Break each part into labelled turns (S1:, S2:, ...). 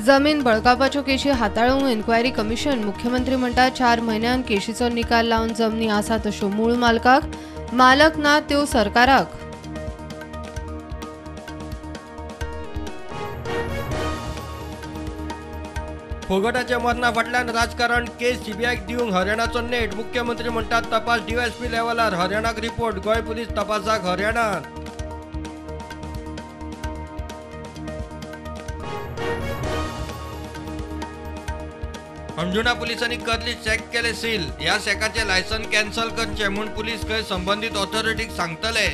S1: जमीन बळकावपाच्यो Keshi हाताळूंक inquiry commission. मुख्यमंत्री म्हणटा 4 म्हयन्यांत केशीचो निकाल लावन जमनी आसा तश्यो मूळ मालकाक, मालक ना त्यो सरकाराक।
S2: फोगटाच्या मरणा फाटल्यान राजकारण केस सीबीआयक दिवंक हरियाणाचो नेट। मुख्यमंत्री म्हणटात तपास डीवायएसपी लेव्हलार, हरियाणाक रिपोर्ट, गोंय पुलीस तपासाक हरियाणात। अंजुना पुलिसांनी कर्ली चॅक केले सील। ह्या शॅकाचे लायसन कॅन्सल करचे म्हूण पुलीस खंय संबंधित ऑथॉरिटीक सांगतले।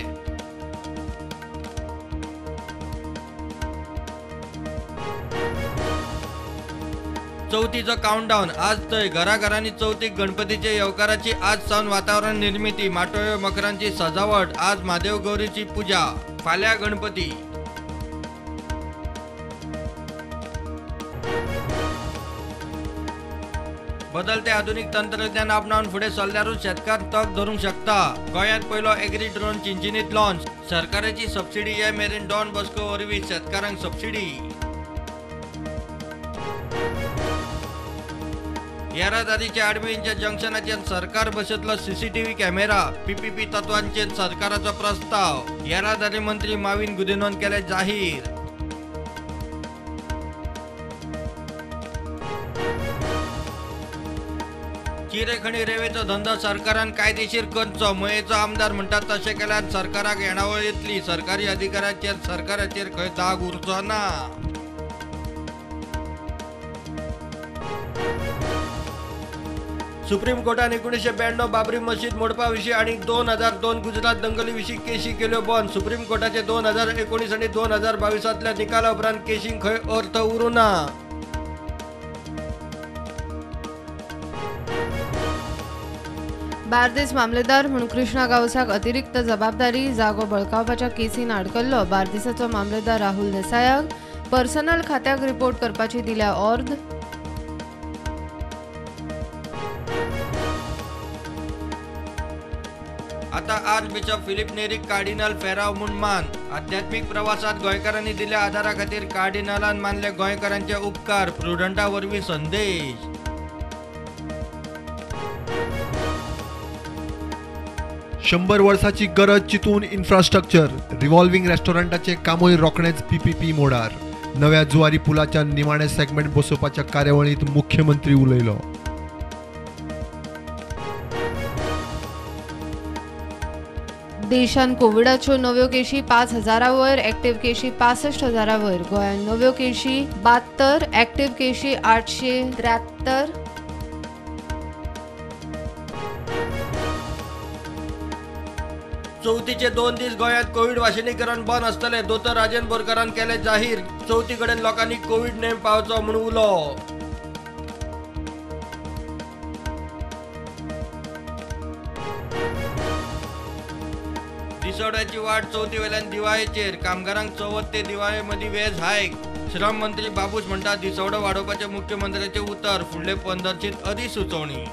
S2: चवथीचो काउंटडाऊन आज थंय घराघरांनी चवथीक गणपतीचे येवकाराची आज सावन वातावरण निर्मिती। माटोळ्यो मकरांची सजावट, आज महादेव गौरीची पूजा, फाल्यां गणपती। बदलते आधुनिक तंत्रज्ञान आपणावन फुडें सरल्यारूच शेतकार तग धरूंक शकता। गोंयांत पयलो एग्री ड्रोन चिंचिनीत लॉन्च। सरकाराची सबसिडी हे मेरेन डॉन बॉस्को वरवीं शेतकारांक सबसिडी। येरादारीच्या आडमेळींच्या जंक्शनाचेर सरकार बसयतलो सीसीटीव्ही कॅमेरा। पीपीपी तत्वांचेर सरकाराचो प्रस्ताव। येरादारी मंत्री माविन गुदिन्होन केले जाहीर। चिरेखणी रेवेचो धंदो सरकारान कायदेशीर करचो। मयेचो आमदार म्हणटात तशें केल्यार सरकाराक येणावळ येतली। सरकारी अधिकाऱ्यांचेर सरकाराचेर खंय दाग उरचो ना। सुप्रीम कोर्टान 1992 बाबरी मशीद मोडपा विशीं आनी 2002 गुजरात दंगली विशीं केशी केल्यो बंद। सुप्रीम कोर्टाचे 2019 आनी 2022 निकाला उपरांत केशींक खंय अर्थ उरूना।
S1: बार्देस मामलेदार म्हूण कृष्णा गावसाक अतिरिक्त जबाबदारी। जागो बळकावपाच्या केसीन आडकल्लो बार्देसाचो मामलेदार राहुल देसायाक पर्सनल खात्याक रिपोर्ट करपाची दिल्या ऑर्द।
S2: आता आर्च बिशप फिलीप नेरीक कार्डिनल फेराव म्हूण मान। आध्यात्मिक प्रवासात गोंयकारांनी दिल्या आदारा खातीर कार्डिनलान मानले गोंयकारांचे उपकार। प्रुडंटा वरवीं संदेश।
S3: 100 वर्सांची गरज चिंतून इन्फ्रास्ट्रक्चर। रिव्हॉल्विंग रेस्टॉरंटाचे कामूय रोखडेंच पीपीपी मोडार। नव्या जुवारी पुलाच्या निमाणे सेगमेंट बसोवपाच्या कार्यावळींत मुख्यमंत्री उलयलो।
S1: देशान कोविडाच्यो नव्यो केशी 5,000 वयर, एक्टिव्ह केशी 65,000 वयर। गोंयांत नव्यो केशी 72, एक्टिव्ह केशी 873।
S2: चवथीचे 2 दीस गोंयांत कोविड वाशिनीकरण बंद आसतले। दोतोर राजेंद्र बोरकारान केले जाहीर। चवथी कडेन लोकांनी कोविड नेम पाळचो म्हूण उलो। दिसवड्याची वाट चवथी वेल्यान दिवाळेचेर। कामगारांक चवथ ते दिवाळे मदीं वेज हायक। श्रम मंत्री बाबूश म्हणटा दिसवडो वाडोवपाचे मुख्यमंत्र्याचे उतर। फुडले 15शीत अधिसुचोवणी।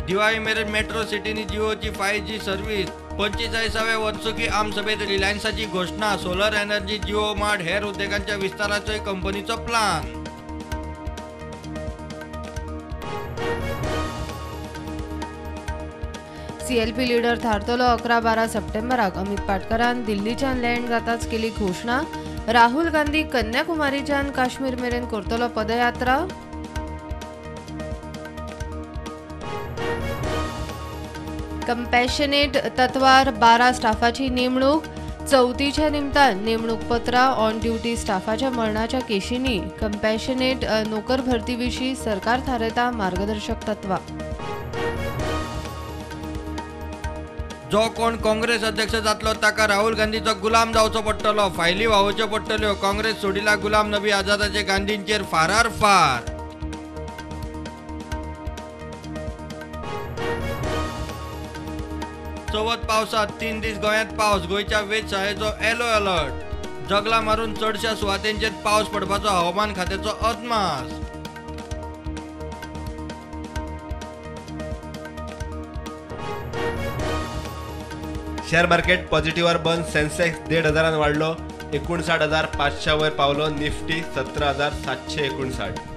S2: दिवाळी मेरेन मेट्रो सिटीनी जिओची 5G सर्व्हिस। 45व्या वर्सुकी आमसभेत रिलायन्साची घोषणा। सोलर एनर्जी, जिओ मार्ट हेर उद्देगांच्या विस्ताराचोय कंपनीचो प्लान।
S1: सीएलपी लीडर थारतलो 11-12 सप्टेंबराक। अमित पाटकरान दिल्लीच्यान लँड जाताच केली घोषणा। राहुल गांधी कन्याकुमारीच्यान काश्मीर मेरेन करतलो पदयात्रा। कंपॅशनेट तत्वार 12 स्टाफाची नेमणूक। चवथीच्या निमतान नेमणूक पत्रां ऑन ड्युटी स्टाफाच्या मरणाच्या केशींनी कंपॅशनेट नोकर भरती विशीं सरकार थारयता मार्गदर्शक तत्वां।
S2: जो कोण काँग्रेस अध्यक्ष जातलो ताका राहुल गांधीचो गुलाम जावचो पडटलो। फायली व्हांवच्यो पडटल्यो। काँग्रेस सोडिला गुलाम नबी आझादाचे गांधींचेर फारार फार। चवथ पावसात 3 दीस गोंयांत पावस। गोंयच्या वेधशाळेचो येलो अलर्ट। जगला मारून चडशा सुवातेंचेर पावस पडपाचो हवामान खात्याचो अदमास।
S4: शेअर मार्केट पॉझिटिव्हवर बंद। सेन्सेक्स 1,500 वाढलो। 59,500 वयर पावलो. निफ्टी 17,759.